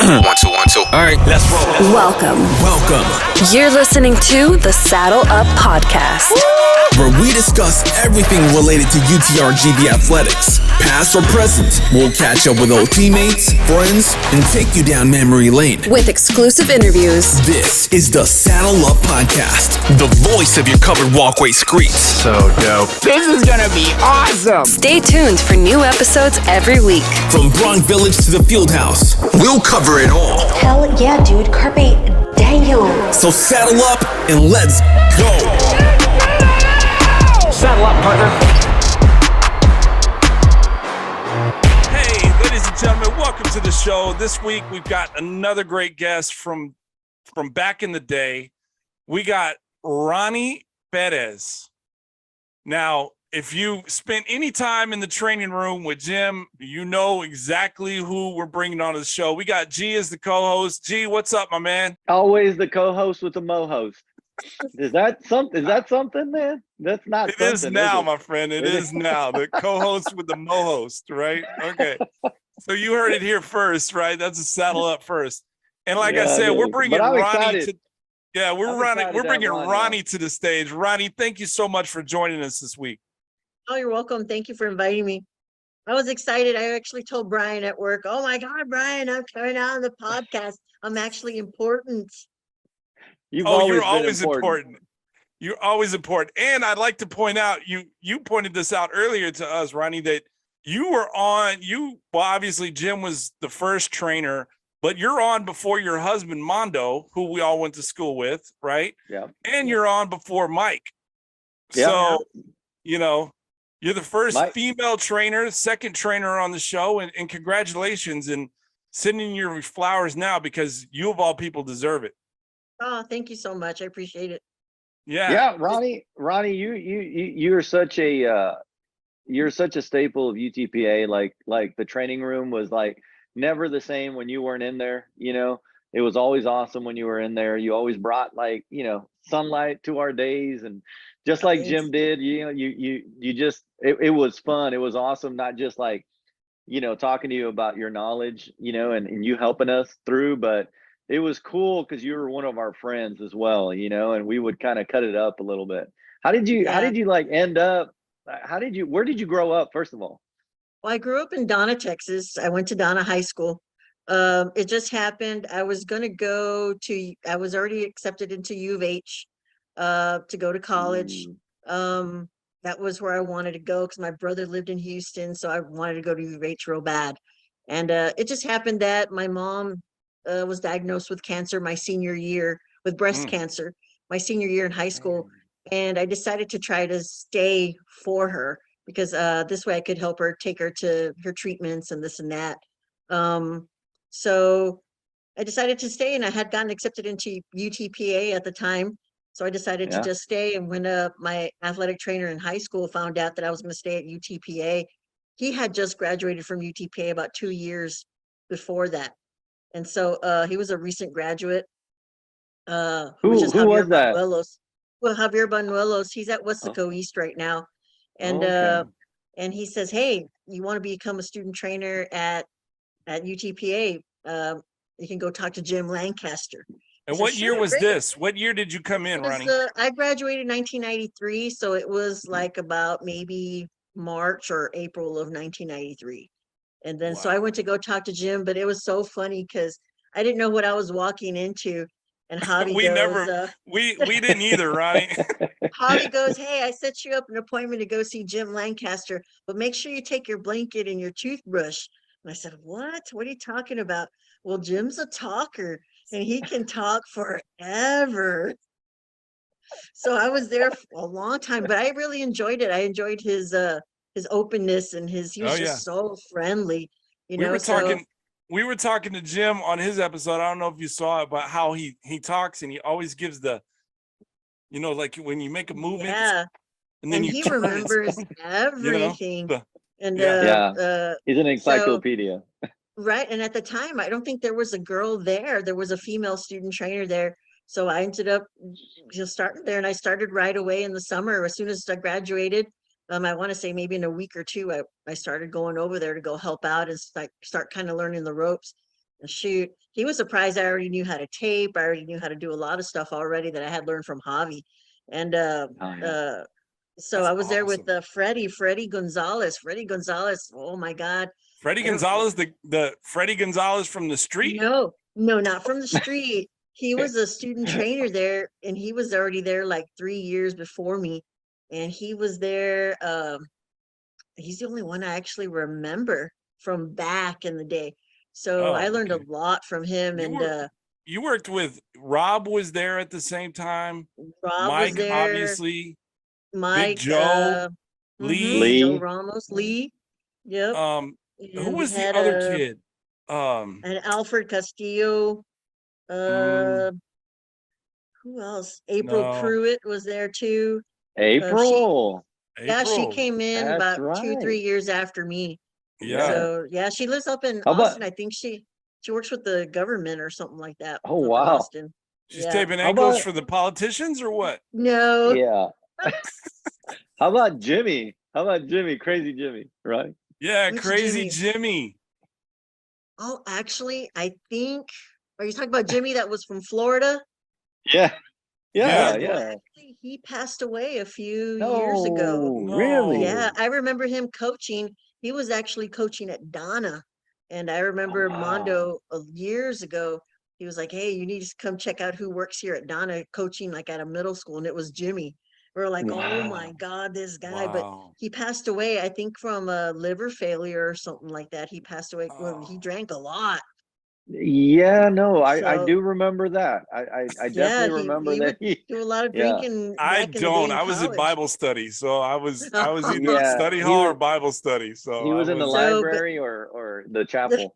One, two, one, two. All right, let's roll. Welcome. You're listening to the Saddle Up Podcast, Where we discuss everything related to UTRGV athletics, past or present. We'll catch up with old teammates, friends, and take you down memory lane. with exclusive interviews. This is the Saddle Up Podcast. The voice of your covered walkway streets. So dope. This is gonna be awesome. Stay tuned for new episodes every week. From Bronx Village to the Fieldhouse, We'll cover it all. Hell yeah, dude. Carpe diem. so saddle up and let's go. Saddle up, partner. Hey, ladies and gentlemen, welcome to the show. This week we've got another great guest from back in the day. We got Ronnie Perez. Now, if you spent any time in the training room with Jim, you know exactly who we're bringing on to the show. We got G as the co-host. G, what's up, my man? Always the co-host with the mo-host. Is that something, man? That's not It something, is now, it? my friend. It is now. The co-host with the mo-host, right? Okay. So you heard it here first, right? That's a saddle up first. And like I Yeah, said, it we're is. bringing But I'm Ronnie excited. to yeah, I'm we're excited to have bringing Ronnie on. Ronnie to the stage. Ronnie, thank you so much for joining us this week. Oh, you're welcome. Thank you for inviting me. I was excited. I actually told Brian at work, oh my God, Brian, I'm coming out on the podcast. I'm actually important. You've You're been always important. You're always important. And I'd like to point out, you pointed this out earlier to us, Ronnie, that you were on, well, obviously Jim was the first trainer, but you're on before your husband, Mondo, who we all went to school with, right? Yeah. And you're on before Mike. Yeah. So, you're the first Mike- female trainer, second trainer on the show, and congratulations, and sending your flowers now because you of all people deserve it. Oh, thank you so much. I appreciate it. Yeah. Ronnie, you're such a staple of UTPA. Like the training room was like never the same when you weren't in there. It was always awesome when you were in there. You always brought sunlight to our days, and just like Thanks. Jim did. It was fun. It was awesome. Not just like talking to you about your knowledge, and you helping us through, but it was cool because you were one of our friends as well, and we would kind of cut it up a little bit. How did you like end up? Where did you grow up, first of all? Well, I grew up in Donna, Texas. I went to Donna High School. It just happened. I was already accepted into U of H to go to college. That was where I wanted to go because my brother lived in Houston. So I wanted to go to U of H real bad. And it just happened that my mom was diagnosed with cancer my senior year, with breast cancer, my senior year in high school. And I decided to try to stay for her because this way I could help her, take her to her treatments and this and that. So I decided to stay, and I had gotten accepted into UTPA at the time. So I decided to just stay. And when my athletic trainer in high school found out that I was going to stay at UTPA, he had just graduated from UTPA about 2 years before that. And so he was a recent graduate. Who was that? Banuelos. Well, Javier Banuelos, he's at Westaco East right now. And Okay. and he says, hey, you want to become a student trainer at UTPA? You can go talk to Jim Lancaster. And I what said, year "Sure, was great." this? What year did you come in, It was, Ronnie? I graduated in 1993, so it was like about maybe March or April of 1993. And then so I went to go talk to Jim, but it was so funny because I didn't know what I was walking into. And Javi We didn't either, Ronnie. Javi goes, hey, I set you up an appointment to go see Jim Lancaster, but make sure you take your blanket and your toothbrush. And I said, what? What are you talking about? Well, Jim's a talker and he can talk forever. So I was there for a long time, but I really enjoyed it. I enjoyed his openness and he was just so friendly. We were talking to Jim on his episode. I don't know if you saw it, about how he talks, and he always gives the, like when you make a movement. Yeah. And then he remembers everything. And he's an encyclopedia. Right. And at the time, I don't think there was a girl there. There was a female student trainer there. So I ended up just starting there, and I started right away in the summer. As soon as I graduated, I want to say maybe in a week or two, I started going over there to go help out and start kind of learning the ropes. Shoot, he was surprised I already knew how to tape. I already knew how to do a lot of stuff already that I had learned from Javi. And so That's I was there with awesome. Freddie Gonzalez. Freddie Gonzalez, oh my God. Freddie Gonzalez, the Freddie Gonzalez from the street. No, not from the street. He was a student trainer there, and he was already there like 3 years before me. And he was there. He's the only one I actually remember from back in the day. So I learned a lot from him. You worked with Rob was there at the same time. Rob Mike, was there. obviously. Mike, Big Joe, Lee. Joe Ramos, Lee. Yep. Who was the other kid? And Alfred Castillo. Who else? April Pruitt was there too. April. Yeah, she came in That's about 2-3 right. years after me. Yeah. So yeah, she lives up in Austin. I think she works with the government or something like that. Oh, up in wow. Austin. She's taping ankles for the politicians or what? No. Yeah. How about Jimmy? Crazy Jimmy, right? Yeah, Which crazy Jimmy. Oh, actually, I think, are you talking about Jimmy that was from Florida? Yeah. Yeah. Actually, he passed away a few years ago. No, really? Yeah, I remember him coaching. He was actually coaching at Donna. And I remember Mondo years ago, he was like, hey, you need to come check out who works here at Donna coaching like at a middle school. And it was Jimmy. We were like, oh my God, this guy. But he passed away, I think, from a liver failure or something like that. He passed away when he drank a lot. Yeah, no, I do remember that. I definitely he remember that. would do a lot of drinking. I back in the day don't. in I was in college. Bible study, so I was either study he hall or was- Bible study. So He was in the So, library or the chapel.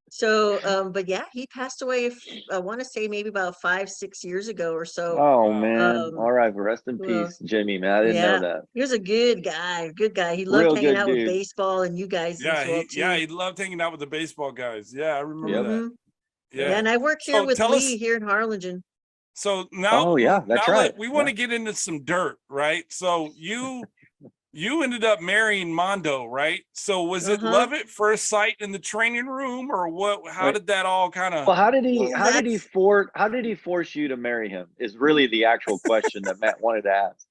So, but yeah, he passed away, I want to say maybe about 5-6 years ago or so. Oh man. Um, All right, rest in well, peace, Jimmy, man. I didn't know that. He was a good guy, He loved Real hanging good out dude. with baseball and you guys as well too. he loved hanging out with the baseball guys. Yeah, I remember Mhm. that. Yeah, and I work here So with tell Lee us- here in Harlingen. So now, Oh yeah, that's right. we want to get into some dirt, right? So you ended up marrying Mondo, right? So was it love at first sight in the training room, or what? How did that all kind of? Well, how did he Well, how did he force you to marry him? Is really the actual question that Matt wanted to ask.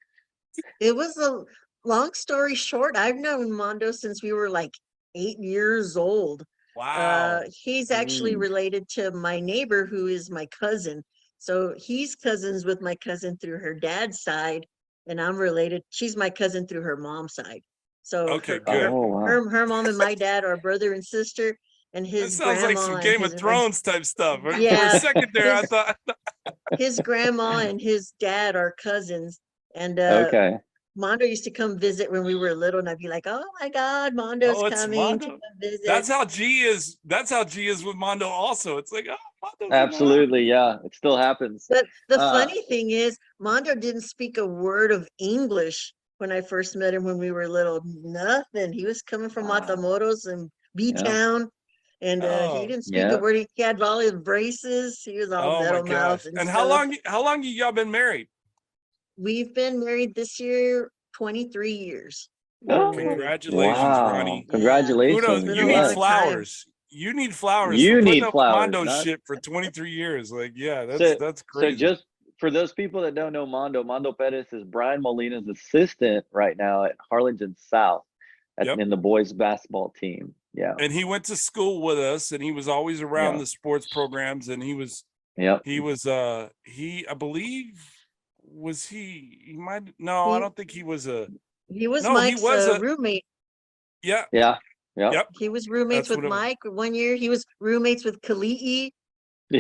It was a long story short. I've known Mondo since we were like 8 years old. Wow. He's actually related to my neighbor who is my cousin. So he's cousins with my cousin through her dad's side, and I'm related. She's my cousin through her mom's side. So Okay, good. her mom and my dad are brother and sister, and It his sounds like grandma some and Game of his- Thrones type stuff. For Yeah. a second there, I His- thought. his grandma and his dad are cousins. And Okay. Mondo used to come visit when we were little, and I'd be like, "Oh my God, Mondo's Oh, it's coming Mondo. to come visit." That's how G is. That's how G is with Mondo. Also, it's like, oh, Mondo's in the Absolutely, yeah. It still happens. But the Uh, funny thing is, Mondo didn't speak a word of English when I first met him when we were little. Nothing. He was coming from Matamoros and B-Town, and he didn't speak a word. He had all his braces. He was all Oh my metal gosh! mouth And stuff. how long y'all been married? We've been married this year 23 years. Congratulations, Wow. Ronnie. Congratulations. Kudos. been You a need long time. flowers. You need flowers. You for putting need up flowers, Mondo not- shit for 23 years. Like, yeah, So- that's So crazy. just for those people that don't know Mondo Perez is Brian Molina's assistant right now at Harlingen South in the boys basketball team. Yeah. And he went to school with us, and he was always around Yeah. the sports programs. And he was, Yep. I believe, was he might, no, I don't think he was He was No, he Mike's was a- roommate. yeah. Yeah. Yep. Yep. He was roommates That's with what it was. Mike 1 year. He was roommates with Kali'i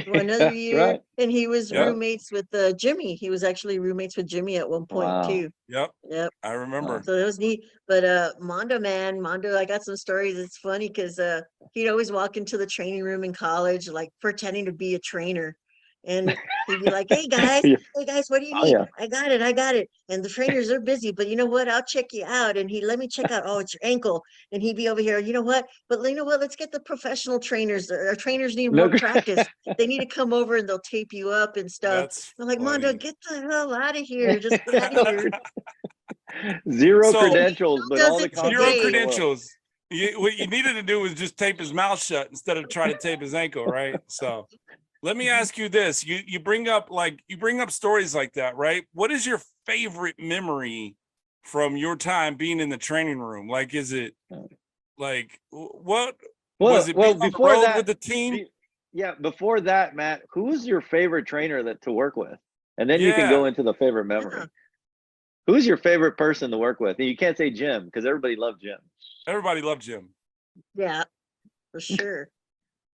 for another That's year, right. and he was Yep. roommates with Jimmy. He was actually roommates with Jimmy at one point Wow. too. Yep. Yep. I remember. So it was neat. But Mondo, I got some stories. It's funny because he'd always walk into the training room in college, like pretending to be a trainer. And he'd be like, hey guys, Yeah. what do you Oh, need? yeah. I got it. And the trainers are busy, but you know what? I'll check you out. And he let me check out, oh, it's your ankle. And he'd be over here, you know what? But you know what? Let's get the professional trainers. Our trainers need No, more practice. They need to come over and they'll tape you up and stuff. That's I'm like, Mondo, funny. get the hell out of here. Just get out of here. Zero So- credentials, but all the Does it Zero today. confidence in the world. credentials. What you needed to do was just tape his mouth shut instead of trying to tape his ankle, right? So let me ask you this. You bring up stories like that, right? What is your favorite memory from your time being in the training room? Like, is it like what was it being on the road with the team? Before that, Matt, who's your favorite trainer to work with? And then you can Yeah. go into the favorite memory. Who's your favorite person to work with? And you can't say Jim because everybody loved Jim. Everybody loved Jim. Yeah, for sure.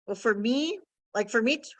Well, for me,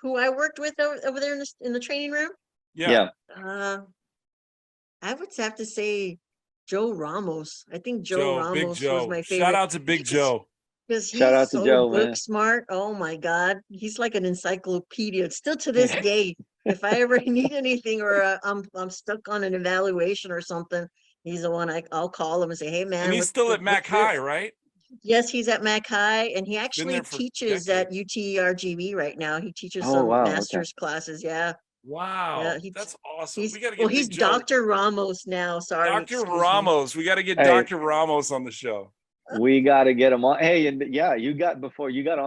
who I worked with over there in the training room, Yeah. I would have to say Joe Ramos. I think Big Ramos was Joe. my Shout favorite. out to Big Joe. Because Shout out he's to so Joe, book man. smart. Oh my God. He's like an encyclopedia. Still to this day, if I ever need anything or I'm stuck on an evaluation or something, he's the one I'll call him and say, hey man. And he's still at Mac High, right? Yes, he's at Mac High, and he actually there for teaches at UTRGV right now. He teaches Oh, some wow, okay. master's classes. Yeah. Wow. Yeah, That's awesome. He's We got to get he's Big Joe. Dr. Ramos now. Sorry. Dr. excuse me. Ramos. We got to get Hey. Dr. Ramos on the show. We got to get him on. Hey, and yeah, you got on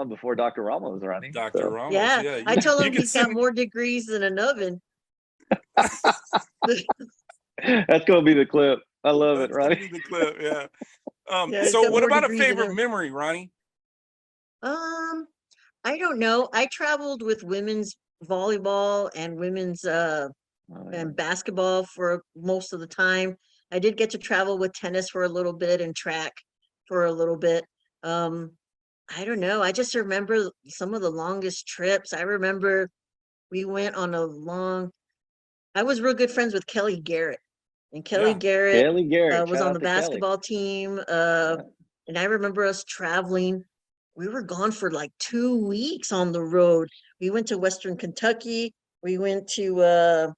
before Dr. Ramos, Ronnie. Dr. Ramos. Yeah, I told him he's got more degrees than an oven. That's gonna be the clip. I love it, Ronnie. That's gonna be the clip, yeah. Yeah, he's So got what more about a degrees than favorite him. memory, Ronnie? I don't know. I traveled with women's volleyball and women's and basketball for most of the time. I did get to travel with tennis for a little bit and track for a little bit. I don't know. I just remember some of the longest trips. I remember we went on I was real good friends with Kelly Garrett. And Kelly Garrett was shout on out the to Kelly. basketball team. And I remember us traveling. We were gone for like 2 weeks on the road. We went to Western Kentucky. We went to where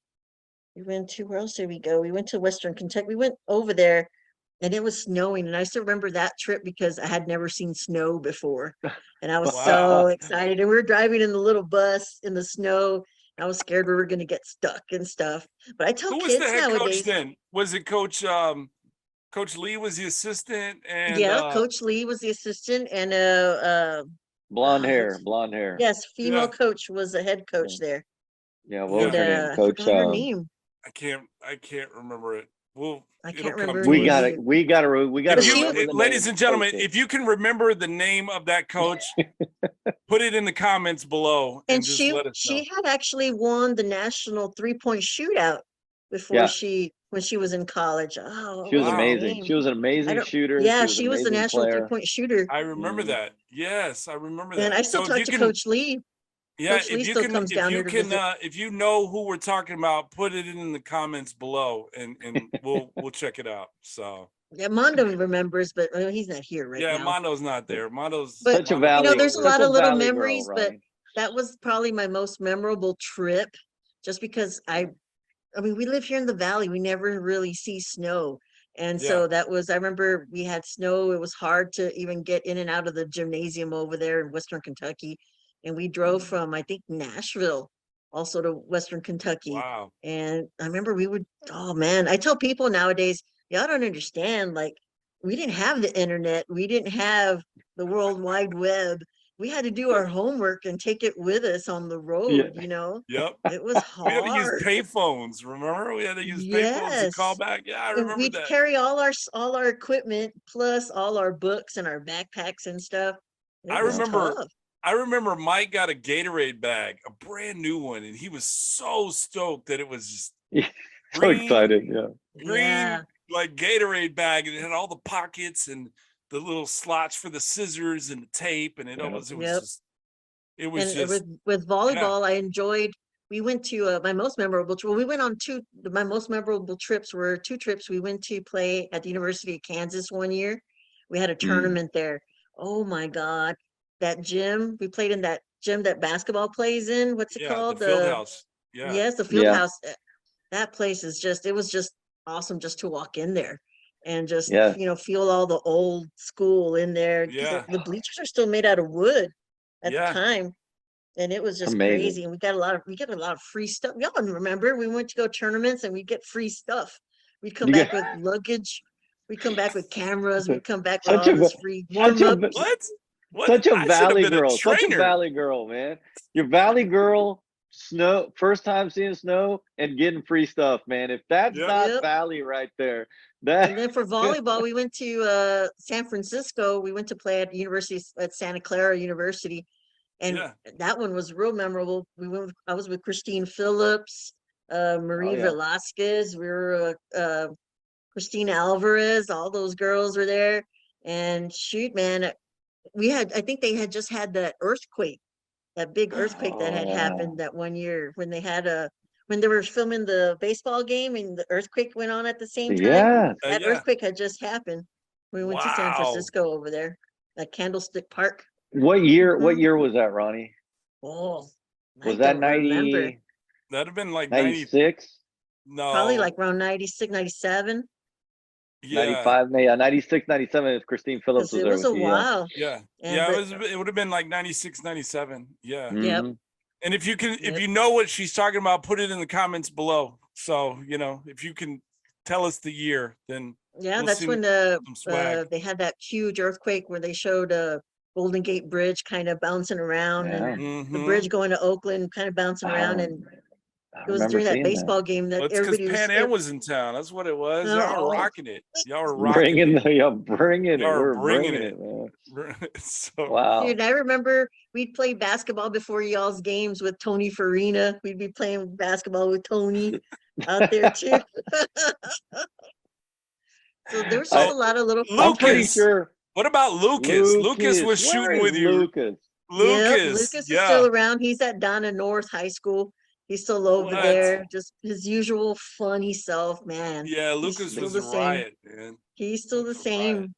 else did we go? We went to Western Kentucky. We went over there and it was snowing. And I still remember that trip because I had never seen snow before. And I was so excited. And we were driving in the little bus in the snow. I was scared we were going to get stuck and stuff. But I tell Who was kids the head nowadays. coach then? Was it Coach Lee was the assistant? And Coach Lee was the assistant and blonde hair. Yes, female coach was the head coach there. Yeah, what was her name? I Coach forgot her name. I can't remember it. I can't remember. We got to. Ladies and gentlemen, if you can remember the name of that coach, put it in the comments below. And just let us know. she had actually won the national 3-point shootout before when she was in college. Oh, she was amazing. She was an amazing shooter. Yeah, she was the national 3-point shooter. I remember that. Yes, I remember that. And I still talk to Coach Lee. Yeah, Coach Lee still comes down here to visit. If you know who we're talking about, put it in the comments below, and we'll check it out. So yeah, Mondo remembers, but he's not here right now. Yeah, Mondo's not there. Mondo's such a valley. There's a lot of little memories, girl, but that was probably my most memorable trip, just because I mean, we live here in the valley. We never really see snow. And so I remember we had snow. It was hard to even get in and out of the gymnasium over there in Western Kentucky. And we drove from, I think, Nashville also to Western Kentucky. Wow. And I remember I tell people nowadays, y'all don't understand. Like, we didn't have the internet. We didn't have the World Wide Web. We had to do our homework and take it with us on the road, Yep. It was hard. We had to use payphones. Remember? We had to use payphones to call back. Yeah, I remember we'd that. carry all our equipment plus all our books and our backpacks and stuff. I remember Mike got a Gatorade bag, a brand new one, and he was so stoked that it was just so excited. Green like Gatorade bag, and it had all the pockets and the little slots for the scissors and the tape, and with volleyball. I enjoyed. We went to my most memorable trip. We went on my most memorable trips were 2 trips. We went to play at the University of Kansas one year. We had a tournament there. Oh my God. That gym, we played in that gym that basketball plays in. What's it called? The field house. Yeah. Yes, the field house. That place is it was just awesome just to walk in there and just, feel all the old school in there. Yeah. The bleachers are still made out of wood at the time. And it was just crazy. And we get a lot of free stuff. Y'all remember we went to go tournaments and we get free stuff. We'd come back with luggage We come back with cameras. We come back with Such all a this free such warm a up. What? such a I should have valley been a girl, such a trainer. valley girl, man. Your valley girl, snow, first time seeing snow and getting free stuff, man. If that's Yep. not Yep. valley right there, And then that for volleyball, we went to San Francisco. We went to play at at Santa Clara University, and Yeah. that one was real memorable. I was with Christine Phillips, Marie yeah. Velasquez. We were Christina Alvarez. All those girls were there, and shoot, man, I think they had just had that earthquake, that big earthquake that had happened that one year when when they were filming the baseball game and the earthquake went on at the same time. Yeah. That Yeah. earthquake had just happened. We went to San Wow. Francisco over there at Candlestick Park. What year? What Mhm. year was that, Ronnie? Oh, I Was that don't remember. 90, That'd have been like 90. 96, No. Probably like around 96, 97. Yeah. 95? Yeah, 96, 97 if Christine Phillips Because was it there was with a you. while. Yeah. And Yeah. but It would have been like 96, 97. Yeah. Yep. Mhm. And if Yep. you know what she's talking about, put it in the comments below. So, if you can tell us the year, then yeah, we'll that's see when some swag. they had that huge earthquake where they showed Golden Gate Bridge kind of bouncing around Yeah. and the Mhm. bridge going to Oakland kind of bouncing around, I, and I it was remember during that seeing that. baseball game that Well, it's because everybody was Pan Am was in town. That's what it was. Y'all were Oh. rocking it. Y'all were rocking Bringing it. y'all bringing it. Y'all are We're bringing bringing it. it, man. So Wow. Dude, I remember we'd play basketball before y'all's games with Tony Farina. We'd be playing basketball with Tony out there too. So there was just So, a lot of little I'm pretty Lucas. sure What about Lucas? Lucas was Where shooting is with you. Lucas? Yep, Lucas. Lucas is Yeah. still around. He's at Donna North High School. He's still over What? there, just his usual funny self, man. Yeah, He's Lucas still was the a same. riot, man. He's still the Lucas was a riot. same.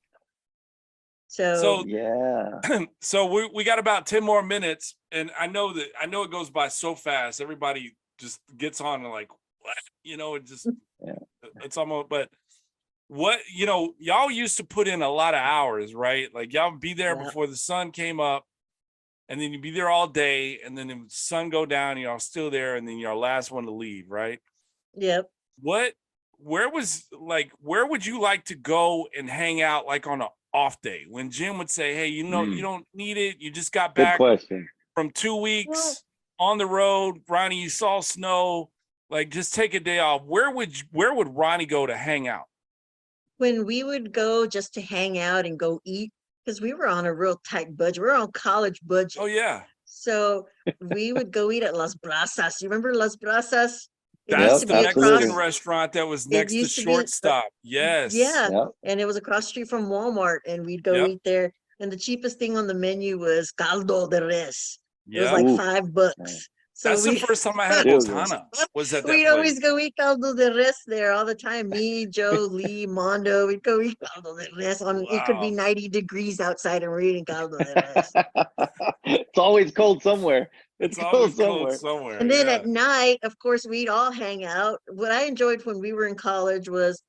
So Yeah. So we got about 10 more minutes, and I know it goes by so fast. Everybody just gets on and like, what? It just Yeah. it's almost, but what y'all used to put in a lot of hours, right? Like y'all would be there Yeah. before the sun came up, and then you'd be there all day, and then the sun go down, and y'all still there, and then y'all last one to leave, right? yep. Where would you like to go and hang out like on an off day when Jim would say, hey, you don't need it. You just got Good back question. from 2 weeks on the road. Ronnie, you saw snow, like just take a day off. Where would Ronnie go to hang out? When we would go just to hang out and go eat, because we were on a real tight budget. We were on college budget. Oh yeah. So we would go eat at Las Brasas. You remember Las Brasas? It That's used to the be Mexican across, restaurant that was next to used to be, Shortstop. Yes. yeah, Yep. and it was across the street from Walmart, and we'd go Yep. eat there. And the cheapest thing on the menu was caldo de res. It was Yeah. like Oof. $5. So That's the we first time I had a Still good. botana. Was at that we'd place. always go eat caldo de res there all the time. Me, Joe, Lee, Mondo, we'd go eat caldo de res. It could be Wow. 90 degrees outside and we're eating caldo de res. It's always cold somewhere. It's always cold somewhere. somewhere. And then yeah. at night, of course, we'd all hang out. What I enjoyed when we were in college was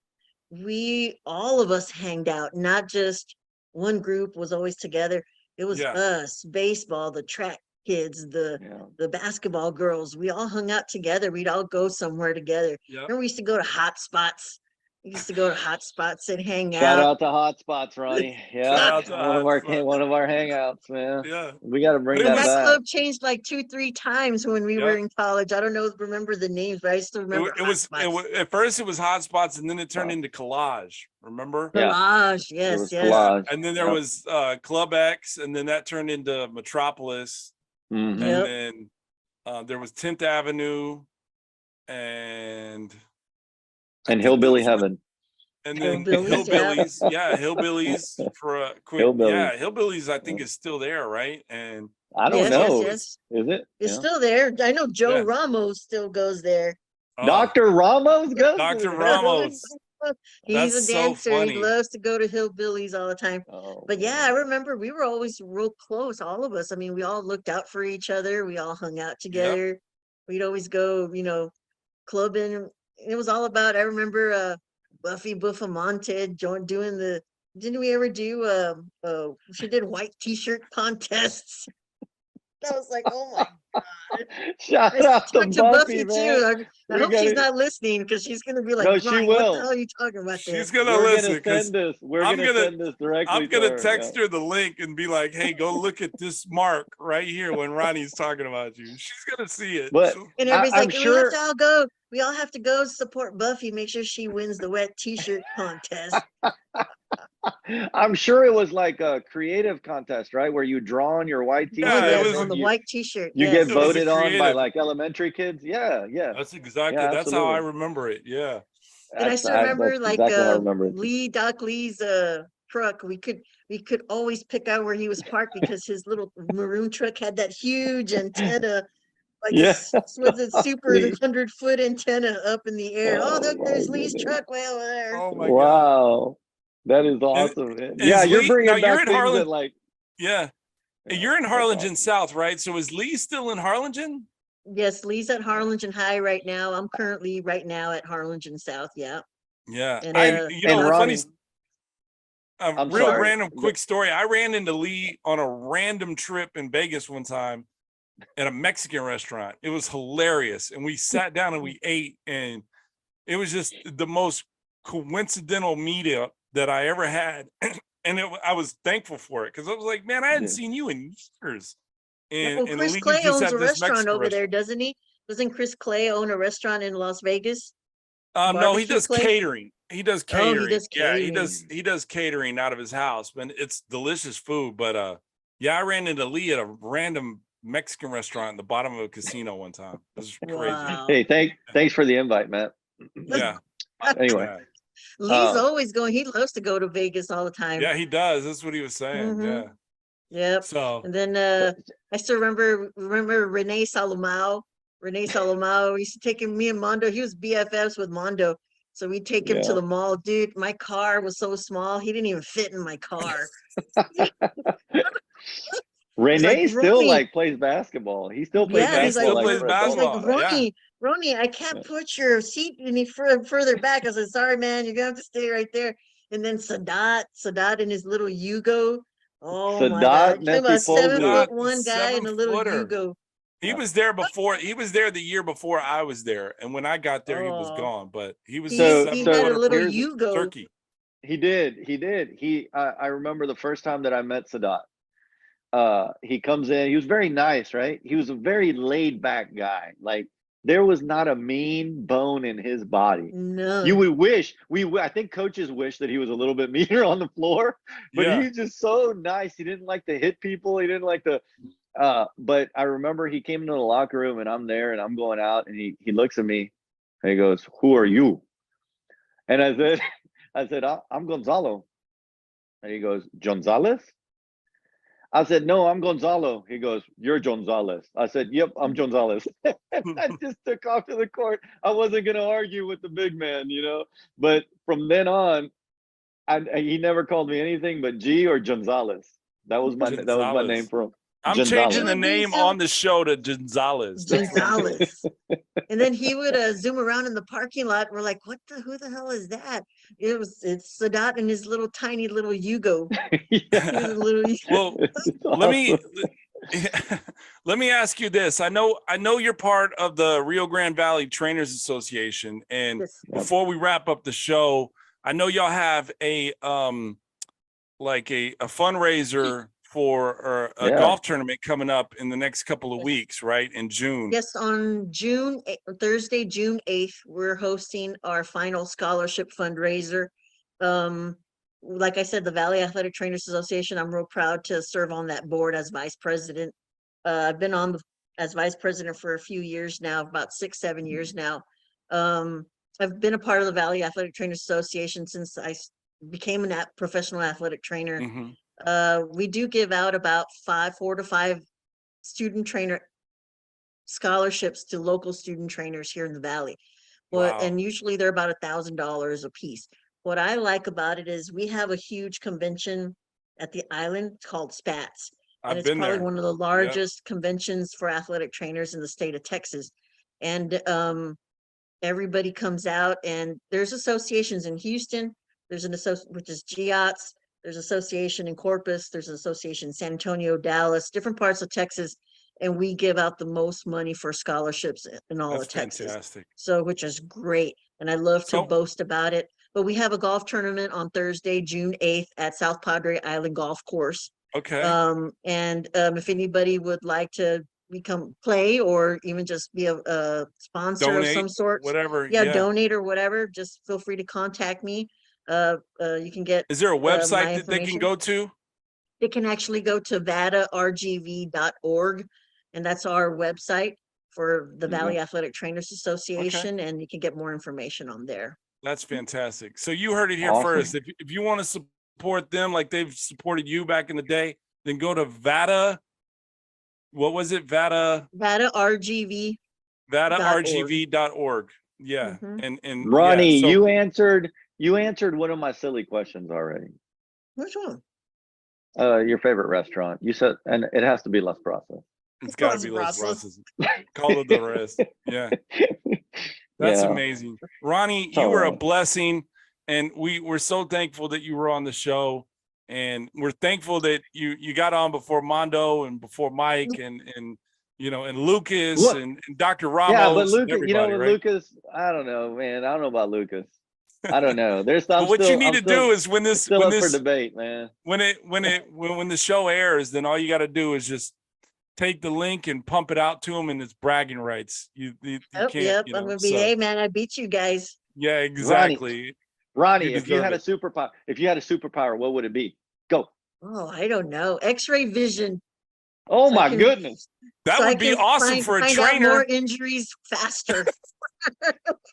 all of us hanged out, not just one group was always together. It was Yeah. us, baseball, the track kids, Yeah. the basketball girls. We all hung out together. We'd all go somewhere together. Yep. Remember, we used to go to hot spots. We used to go to hot spots and hang Shout out. out to Hotspots, Ronnie. Yeah. Shout out to One of our hangouts, man. Yeah. We got to bring But it that was- That back. club changed like 2-3 times when we were Yep. in college. I don't remember the names, but I still remember. It was at first it was hot spots, and then it turned into collage. Remember? Yeah. Collage. It Yes, was yes. collage. And then there Yep. was Club X, and then that turned into Metropolis, Mhm. Yep. and then there was 10th Avenue, and Hillbilly Heaven. and then Hillbillies, yeah. Hillbillies, yeah, Hillbillies for a quick, Hillbillies. yeah, Hillbillies. I think is still there, right? And I don't Yes, know. yes, yes. Is it? It's Yeah. still there. I know Joe Yeah. Ramos still goes there. Dr. Ramos goes. Dr. to- Ramos. He's That's a so dancer. funny. He loves to go to Hillbillies all the time. Oh, But yeah, I man. remember we were always real close, all of us. I mean, we all looked out for each other. We all hung out together. We'd always go, clubbing. It was all about, I remember Buffy Buffamonte doing didn't we ever do, she did white t-shirt contests. I was like, oh my Shout I out to talked to Buffy, Buffy man. too. I We hope she's gotta, not listening because she's gonna be like, no, she Ronnie, what the will. hell are you talking about there? She's gonna We're listen gonna because send this. We're I'm gonna send this directly I'm gonna to her. text her the link and be like, "Hey, go look at this mark right here when Ronnie's talking about you." She's gonna see it. But And everybody's I'm like, sure. we all have to go support Buffy, make sure she wins the wet t-shirt contest. I'm sure it was like a creative contest, right? Where you draw on your white Yeah, Oh, t-shirt. it yes, was. on the white t-shirt. You Yes, get It was a voted on by creative. like elementary kids. Yeah, yeah, That's exactly. yeah, That's how I absolutely. remember it. Yeah. and I still remember That's like exactly how I remember it. Doc Lee's truck. We could always pick out where he was parked because his little maroon truck had that huge antenna, like Yeah. was a super Lee. 100-foot antenna up in the air. Oh, look, my there's Lee's goodness. truck way over there. Oh my god. Wow, that is awesome, man. Yeah, is you're Lee- bringing now you're back in things Harlan- that like. Yeah. Yeah, You're in that's Harlingen awesome. South, right? So is Lee still in Harlingen? Yes, Lee's at Harlingen High right now. I'm currently right now at Harlingen South. Yeah. Yeah. And, And Ronnie, a I'm real sorry. random quick story. I ran into Lee on a random trip in Vegas one time at a Mexican restaurant. It was hilarious. And we sat down and we ate, and it was just the most coincidental meetup that I ever had. And I was thankful for it because I was like, man, I hadn't seen you in years. And, well, and Chris Lee Clay just owns had a this restaurant Mexican over there, doesn't he? Doesn't Chris Clay own a restaurant in Las Vegas? No, he Barbecue does place? catering. He does Oh, he catering. does Yeah, catering. he does catering out of his house, but it's delicious food. But yeah, I ran into Lee at a random Mexican restaurant in the bottom of a casino one time. It was crazy. Wow. hey, thanks for the invite, Matt. Yeah. Anyway, Yeah. Lee's always going. He loves to go to Vegas all the time. Yeah, he does. That's what he was saying. Mhm. Yeah. Yep. So And then I still remember Renee Salomao. Renee Salomao used to take him, me and Mondo. He was BFFs with Mondo. So we'd take him to Yeah. the mall. Dude, my car was so small. He didn't even fit in my car. Renee still Ronnie. like plays basketball. He still plays Yeah, he's basketball. like, plays for adults. He's like, basketball. Yeah. Ronnie, I can't put your seat any further back. I said, sorry, man, you're gonna have to stay right there. And then Sadat in his little Yugo. Oh my God. You're talking about Nesipoğlu. 7'1" guy in a little 7-footer. Yugo. he was there before. He was there the year before I was there, and when I got there, he was Oh. gone. But he was He, So- he a had a 7-footer little here's- Yugo. turkey. He did. I remember the first time that I met Sadat. He comes in. He was very nice, right? He was a very laid back guy. Like there was not a mean bone in his body. No. You would wish I think coaches wish that he was a little bit meaner on the floor, but Yeah. he's just so nice. He didn't like to hit people. He didn't like to. But I remember he came into the locker room and I'm there and I'm going out and he looks at me and he goes, "Who are you?" And I said, I'm Gonzalo. And he goes, "Gonzalez?" I said, "No, I'm Gonzalo." He goes, "You're Gonzalez." I said, "Yep, I'm Gonzalez." And I just took off to the court. I wasn't going to argue with the big man, But from then on, he never called me anything but G or Gonzalez. That was my Gonzalez. name for him. I'm Gonzalez. changing the He would be name on the show to Gonzalez. Gonzalez. And then he would zoom around in the parking lot. We're like, who the hell is that? It's Sadat and his little tiny little Yugo. Yeah. His little, Well, let me ask you this. I know you're part of the Rio Grande Valley Trainers Association, and Yes. before we wrap up the show, I know y'all have a fundraiser for a Yeah. golf tournament coming up in the next couple of weeks, right? In June. yes, on Thursday, June 8th, we're hosting our final scholarship fundraiser. Like I said, the Valley Athletic Trainers Association, I'm real proud to serve on that board as vice president. I've been as vice president for a few years now, about 6-7 years now. I've been a part of the Valley Athletic Trainers Association since I became a professional athletic trainer. Mhm. We do give out about 4 to 5 student trainer scholarships to local student trainers here in the Valley. Wow. And usually they're about $1,000 a piece. What I like about it is we have a huge convention at the island. It's called Spats. And I've it's been probably there. one of the largest conventions for athletic trainers in the state of Texas. And everybody comes out, and there's associations in Houston. There's an association, which is GIATS. There's association in Corpus. There's an association in San Antonio, Dallas, different parts of Texas. and we give out the most money for scholarships in all That's of Texas. fantastic. So, which is great. And I love to So- boast about it. But we have a golf tournament on Thursday, June 8th at South Padre Island Golf Course. Okay. And if anybody would like to play or even just be a sponsor Donate, of some sort, whatever. yeah, donate or whatever, just feel free to contact me. You can get. Is there a my website that they can information. go to? They can actually go to vadargv.org, and that's our website for the Valley Athletic Trainers Association, and you can get more information on there. That's fantastic. So you heard it here Awesome. first. If you want to support them like they've supported you back in the day, then go to Vada. What was it? VadaRGV. VadaRGV.org. Yeah. Mhm. And Ronnie, yeah, so- you answered one of my silly questions already. Which one? Your favorite restaurant. You said, and it has to be Las Brasas. It's got to be Los Brazos. Call it the rest. Yeah. That's Yeah. amazing. Ronnie, It's you all were a right. blessing, and we're so thankful that you were on the show, and we're thankful that you got on before Mondo and before Mike and and Lucas What? and Dr. Ramos. Yeah, but and Lucas, everybody, right? Lucas, I don't know, man. I don't know about Lucas. I don't know. There's But what you need to do is when still up for debate, man. when the show airs, then all you got to do is just take the link and pump it out to them, and it's bragging rights. You can't. Yep. You know, I'm gonna be, so- hey man, I beat you guys. Yeah, exactly. Ronnie, You if you deserve had a it. superpower, what would it be? Go. Oh, I don't know. X-ray vision. Oh So I my can- goodness, That so I would be can awesome for a find out trainer. more injuries faster.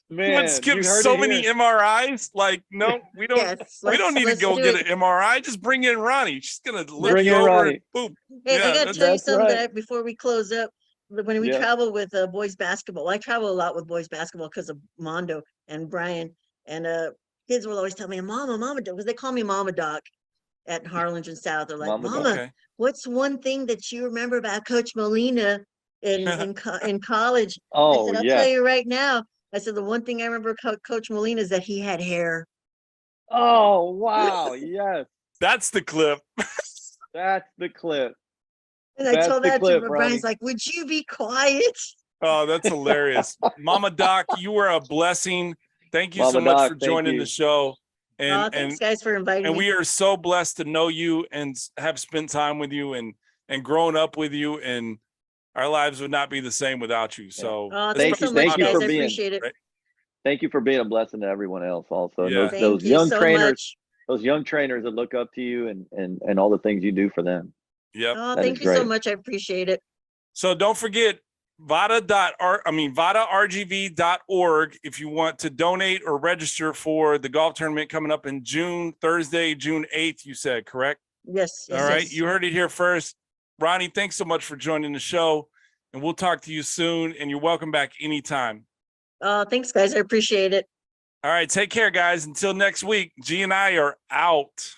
You man! would skip you heard so it many here. MRIs. Like, no, we don't. Yes, We don't need to let's go do get it. an MRI. Just bring in Ronnie. She's gonna look Bring you in over Ronnie. and boom. Hey, Yeah, I gotta that's- tell you that's something right. before we close up. When we Yeah. travel with boys basketball, I travel a lot with boys basketball because of Mondo and Brian. And kids will always tell me, Mama Doc, because they call me Momma Doc at Harlingen South. They're like, Momma Doc. Mama, Okay. what's one thing that you remember about Coach Molina in college? I Oh said, I'll yeah. tell you right now. I said, the one thing I remember Coach Molina is that he had hair. Oh wow. Yes, That's the clip. that's the clip. And I That's told the that clip, to Brian's Ronnie. like, would you be quiet? Oh, that's hilarious. Mama Doc, you were a blessing. Thank you so Mama much Doc, for thank joining you. the show. Oh, thanks guys for inviting And me. we are so blessed to know you and have spent time with you and grown up with you, and our lives would not be the same without you. So Oh, Thank thanks so you- much, thank you guys. for I being- appreciate it. right? Thank you for being a blessing to everyone else. Also, Yeah. Thank those you young so trainers, much. those young trainers that look up to you and all the things you do for them. Yep. Oh, That thank is you so great. much. I appreciate it. So don't forget VadaRGV.org if you want to donate or register for the golf tournament coming up in Thursday, June 8th, you said, correct? Yes. All right. You heard it here first. Ronnie, thanks so much for joining the show, and we'll talk to you soon, and you're welcome back anytime. Thanks, guys. I appreciate it. All right. Take care, guys. Until next week, G and I are out.